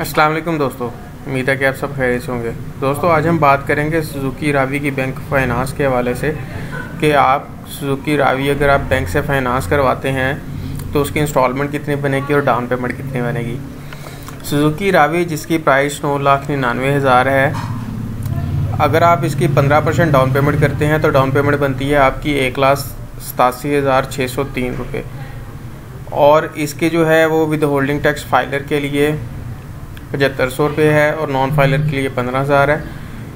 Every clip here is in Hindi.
अस्सलाम वालेकुम दोस्तों, उम्मीद है कि आप सब खैरियत से होंगे। दोस्तों, आज हम बात करेंगे सुजुकी रावी की बैंक फाइनेंस के हवाले से कि आप सुजुकी रावी अगर आप बैंक से फाइनेंस करवाते हैं तो उसकी इंस्टॉलमेंट कितनी बनेगी और डाउन पेमेंट कितनी बनेगी। सुजुकी रावी जिसकी प्राइस 9,99,000 है, अगर आप इसकी 15% डाउन पेमेंट करते हैं तो डाउन पेमेंट बनती है आपकी 1,87,603 रुपये। और इसके जो है वो विद होल्डिंग टैक्स फाइलर के लिए 7500 रुपये है और नॉन फाइलर के लिए 15,000 है।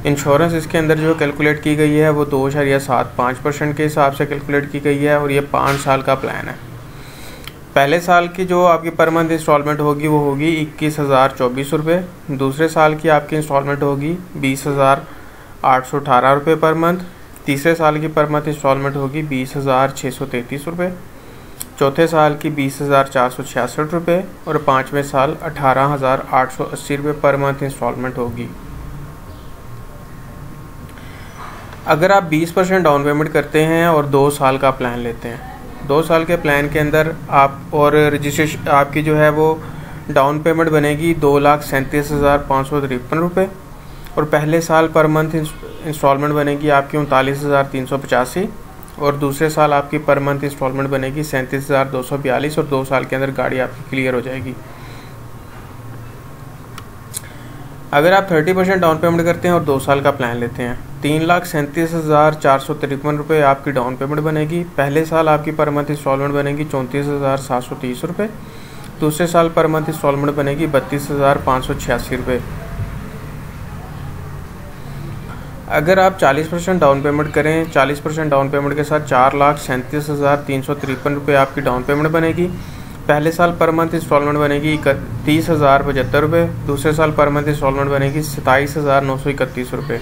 इंश्योरेंस इसके अंदर जो कैलकुलेट की गई है वो 2.75% के हिसाब से कैलकुलेट की गई है और ये 5 साल का प्लान है। पहले साल की जो आपकी पर मंथ इंस्टॉलमेंट होगी वो होगी 21,024 रुपये। दूसरे साल की आपकी इंस्टॉलमेंट होगी 20,818 रुपये पर मंथ। तीसरे साल की पर मंथ इंस्टॉलमेंट होगी 20,633 रुपये। चौथे साल की 20,466 रुपये और पाँचवें साल 18,880 रुपये पर मंथ इंस्टॉलमेंट होगी। अगर आप 20% डाउन पेमेंट करते हैं और 2 साल का प्लान लेते हैं, 2 साल के प्लान के अंदर आप और रजिस्ट्रेशन आपकी जो है वो डाउन पेमेंट बनेगी 2,37,553 रुपये और पहले साल पर मंथ इंस्टॉलमेंट बनेगी आपकी 39,385 और दूसरे साल आपकी पर मंथ इंस्टॉलमेंट बनेगी 37,242 और 2 साल के अंदर गाड़ी आपकी क्लियर हो जाएगी। अगर आप 30% डाउन पेमेंट करते हैं और 2 साल का प्लान लेते हैं, 3,37,453 रुपये आपकी डाउन पेमेंट बनेगी। पहले साल आपकी पर मंथ इंस्टॉलमेंट बनेगी 34,730 रुपये। दूसरे साल पर मंथ इंस्टॉलमेंट बनेगी 32,586 रुपये। अगर आप 40% डाउन पेमेंट करें, 40% डाउन पेमेंट के साथ 4,37,353 रुपये आपकी डाउन पेमेंट बनेगी। पहले साल पर मंथ इंस्टॉलमेंट बनेगी 31,075 रुपये। दूसरे साल पर मंथ इंस्टॉलमेंट बनेगी 27,931 रुपये।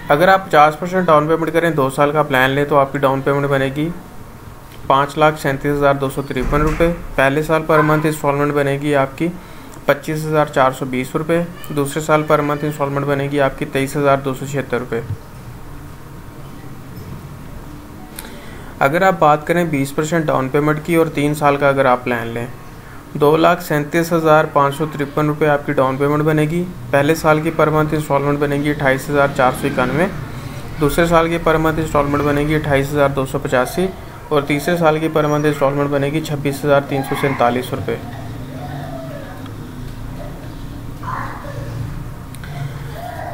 अगर आप 50% डाउन पेमेंट करें, 2 साल का प्लान लें तो आपकी डाउन पेमेंट बनेगी 5,37,253 रुपये। पहले साल पर मंथ इंस्टॉलमेंट बनेगी आपकी 25,420 रुपये। दूसरे साल पर मंथ इंस्टॉलमेंट बनेगी आपकी 23,276 रुपये। अगर आप बात करें 20% डाउन पेमेंट की और 3 साल का अगर आप प्लान लें, 2,37,553 रुपये आपकी डाउन पेमेंट बनेगी। पहले साल की पर मंथ इंस्टॉलमेंट बनेगी 28,491। दूसरे साल की पर मंथ इंस्टॉलमेंट बनेगी 28,285 और तीसरे साल की पर मंथ इंस्टॉलमेंट बनेगी 26,347 रुपये।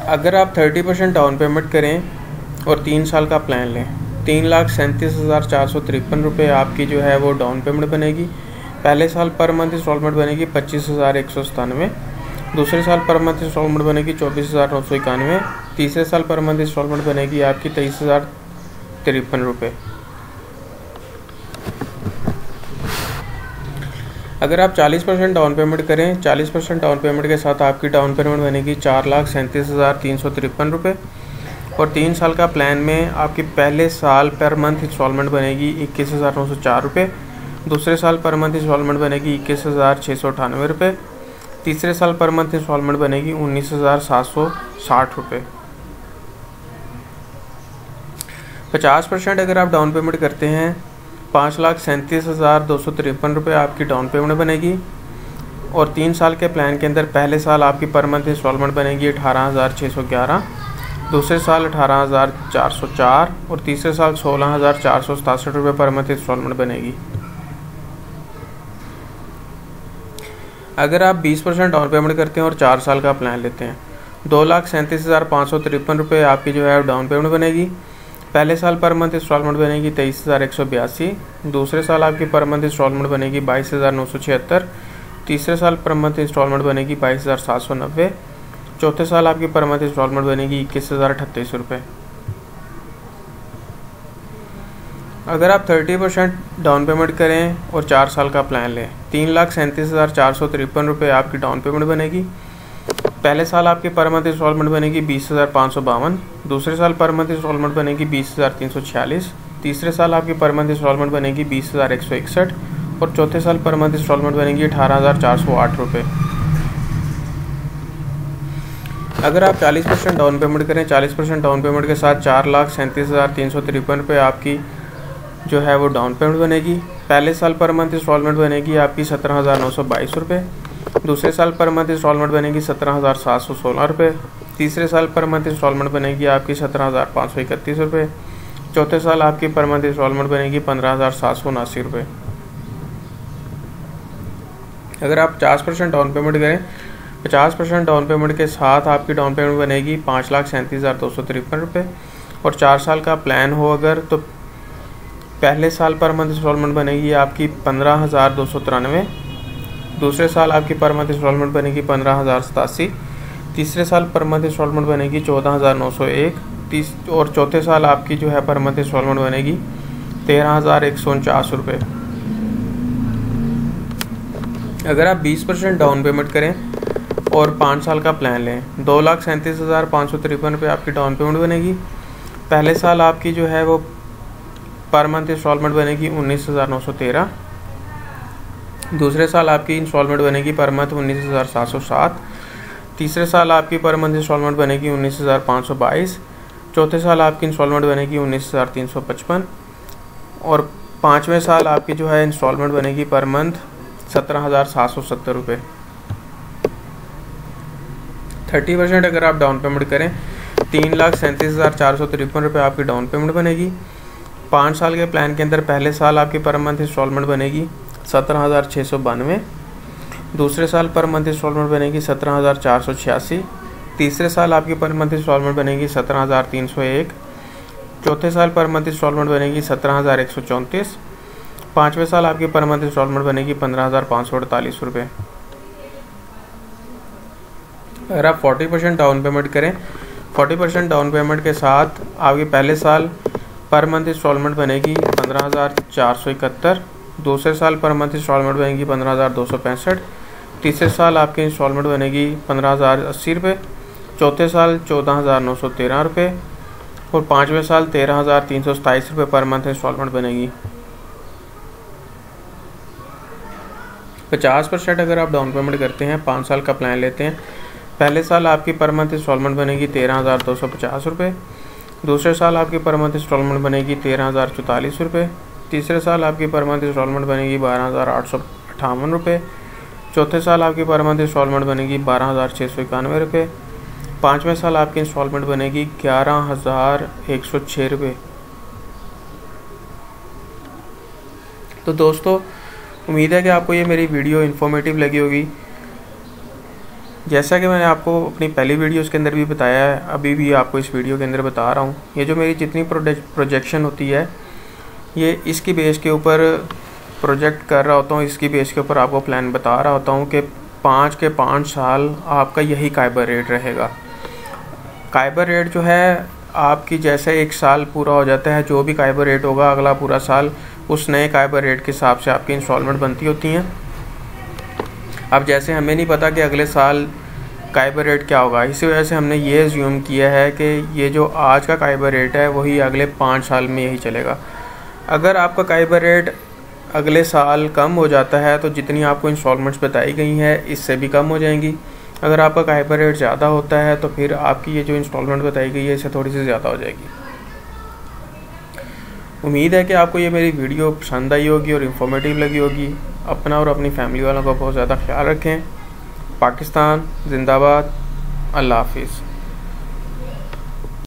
अगर आप 30% डाउन पेमेंट करें और 3 साल का प्लान लें, 3,37,453 रुपये आपकी जो है वो डाउन पेमेंट बनेगी। पहले साल पर मंथ इंस्टॉलमेंट बनेगी 25,197। दूसरे साल पर मंथ इंस्टॉलमेंट बनेगी 24,991। तीसरे साल पर मंथ इंस्टॉलमेंट बनेगी आपकी 23,053 रुपये। अगर आप 40% डाउन पेमेंट करें, 40% डाउन पेमेंट के साथ आपकी डाउन पेमेंट बनेगी 4,37,353 रुपये और 3 साल का प्लान में आपकी पहले साल पर मंथ इंस्टॉलमेंट बनेगी 21,904 रुपये। दूसरे साल पर मंथ इंस्टॉलमेंट बनेगी 21,698 रुपये। तीसरे साल पर मंथ इंस्टॉलमेंट बनेगी 19,760 रुपये। 50% अगर आप डाउन पेमेंट करते हैं, 5,37,253 रुपये आपकी डाउन पेमेंट बनेगी और 3 साल के प्लान के अंदर पहले साल आपकी पर मंथ इंस्टॉलमेंट बनेगी 18,611। दूसरे साल 18,404 और तीसरे साल 16,467 रुपये पर मंथ इंस्टॉलमेंट बनेगी। अगर आप 20% डाउन पेमेंट करते हैं और 4 साल का प्लान लेते हैं, 2,37,553 रुपये आपकी जो है डाउन पेमेंट बनेगी। पहले साल पर मंथ इंस्टॉलमेंट बनेगी 23,182। दूसरे साल आपकी पर मंथ इंस्टॉलमेंट बनेगी 22,976। तीसरे साल पर मंथ इंस्टॉलमेंट बनेगी 22,790। चौथे साल आपकी पर मंथ इंस्टॉलमेंट बनेगी 21,038 रुपये। अगर आप 30% डाउन पेमेंट करें और 4 साल का प्लान लें, 3,37,453 रुपये आपकी डाउन पेमेंट बनेगी। पहले साल आपकी पर मंथ इंस्टॉलमेंट बनेगी 20,552। दूसरे साल पर मंथ इंस्टॉलमेंट बनेगी 20,346। तीसरे साल आपकी पर मंथ इंस्टॉलमेंट बनेगी 20,161 और चौथे साल पर मंथ इंस्टॉलमेंट बनेगी 18,408 रुपये। अगर आप 40% डाउन पेमेंट करें, 40% डाउन पेमेंट के साथ 4,37,353 रुपये आपकी जो है वो डाउन पेमेंट बनेगी। पहले साल पर मंथ इंस्टॉलमेंट बनेगी आपकी 17,922 रुपये, दूसरे साल पर मंथ इंस्टॉलमेंट बनेगी 17,716 रुपये, तीसरे साल पर मंथ इंस्टॉलमेंट बनेगी आपकी 17,531 रुपये, चौथे साल आपकी पर मंथ इंस्टॉलमेंट बनेगी 15,779 रुपये। अगर आप 50% डाउन पेमेंट करें, 50% डाउन पेमेंट के साथ आपकी डाउन पेमेंट बनेगी 5,37,253 रुपये। और 4 साल का प्लान हो अगर, तो पहले साल पर मंथ इंस्टॉलमेंट बनेगी आपकी 15,293, दूसरे साल आपकी पर मंथ इंस्टॉलमेंट बनेगी 15,087, तीसरे साल पर मंथ इंस्टॉलमेंट बनेगी 14,901, और चौथे साल आपकी जो है पर मंथ इंस्टॉलमेंट बनेगी 13,149 रुपये। अगर आप 20% डाउन पेमेंट करें और 5 साल का प्लान लें, 2,37,553 रुपये आपकी डाउन पेमेंट बनेगी। पहले साल आपकी जो है वो पर मंथ इंस्टॉलमेंट बनेगी 19,913, दूसरे साल आपकी इंस्टॉलमेंट बनेगी पर मंथ 19,707, तीसरे साल आपकी पर मंथ इंस्टॉलमेंट बनेगी 19,522, चौथे साल आपकी इंस्टॉलमेंट बनेगी 19,355, और 5वें साल आपकी जो है इंस्टॉलमेंट बनेगी पर मंथ 17,770 रुपये। 30% अगर आप डाउन पेमेंट करें, 3,37,453 रुपये आपकी डाउन पेमेंट बनेगी। 5 साल के प्लान के अंदर पहले साल आपकी पर मंथ इंस्टॉलमेंट बनेगी 17,692, दूसरे साल पर मंथ इंस्टॉलमेंट बनेगी 17,486, तीसरे साल आपकी पर मंथ इंस्टॉलमेंट बनेगी 17,301, चौथे साल पर मंथ इंस्टॉलमेंट बनेगी 17,134, 5वें साल आपकी पर मंथ इंस्टॉलमेंट बनेगी 15,548 रुपये। अगर आप 40% डाउन पेमेंट करें, 40% डाउन पेमेंट के साथ आपके पहले साल पर मंथ इंस्टॉलमेंट बनेगी 15,471, दूसरे साल पर मंथ इंस्टॉलमेंट बनेगी 15,265, तीसरे साल आपकी इंस्टॉलमेंट बनेगी 15,080 रुपये, चौथे साल 14,913 रुपये, और 5वें साल 13,327 रुपये पर मंथ इंस्टॉलमेंट बनेगी। 50% अगर आप डाउन पेमेंट करते हैं, 5 साल का प्लान लेते हैं, पहले साल आपकी पर मंथ इंस्टॉलमेंट बनेगी 13,250 रुपये, दूसरे साल आपकी पर मंथ इंस्टॉलमेंट बनेगी 13,044 रुपये, तीसरे साल आपकी पर मंथ इंस्टॉलमेंट बनेगी 12,858 रुपये, चौथे साल आपकी पर मंथ इंस्टॉलमेंट बनेगी 12,691 रुपये, 5वें साल आपकी इंस्टॉलमेंट बनेगी 11,106 रुपये। तो दोस्तों, उम्मीद है कि आपको ये मेरी वीडियो इन्फॉर्मेटिव लगी होगी। जैसा कि मैंने आपको अपनी पहली वीडियोस के अंदर भी बताया है, अभी भी आपको इस वीडियो के अंदर बता रहा हूँ, ये जो मेरी जितनी प्रोजेक्शन होती है, ये इसकी बेस के ऊपर प्रोजेक्ट कर रहा होता हूँ, इसकी बेस के ऊपर आपको प्लान बता रहा होता हूँ कि 5 के 5 साल आपका यही काइबर रेट रहेगा। काइबर रेट जो है आपकी जैसे 1 साल पूरा हो जाता है, जो भी काइबर रेट होगा अगला पूरा साल उस नए काइबर रेट के हिसाब से आपकी इंस्टॉलमेंट बनती होती हैं। अब जैसे हमें नहीं पता कि अगले साल काइबर रेट क्या होगा, इसी वजह से हमने ये अज्यूम किया है कि ये जो आज का काइबर रेट है वही अगले 5 साल में यही चलेगा। अगर आपका काइबर रेट अगले साल कम हो जाता है तो जितनी आपको इंस्टॉलमेंट्स बताई गई हैं इससे भी कम हो जाएंगी। अगर आपका काइबर रेट ज़्यादा होता है तो फिर आपकी ये जो इंस्टॉलमेंट बताई गई है इससे थोड़ी सी ज़्यादा हो जाएगी। उम्मीद है कि आपको ये मेरी वीडियो पसंद आई होगी और इन्फॉर्मेटिव लगी होगी। अपना और अपनी फैमिली वालों का बहुत ज़्यादा ख्याल रखें। पाकिस्तान जिंदाबाद। अल्लाह हाफिज़।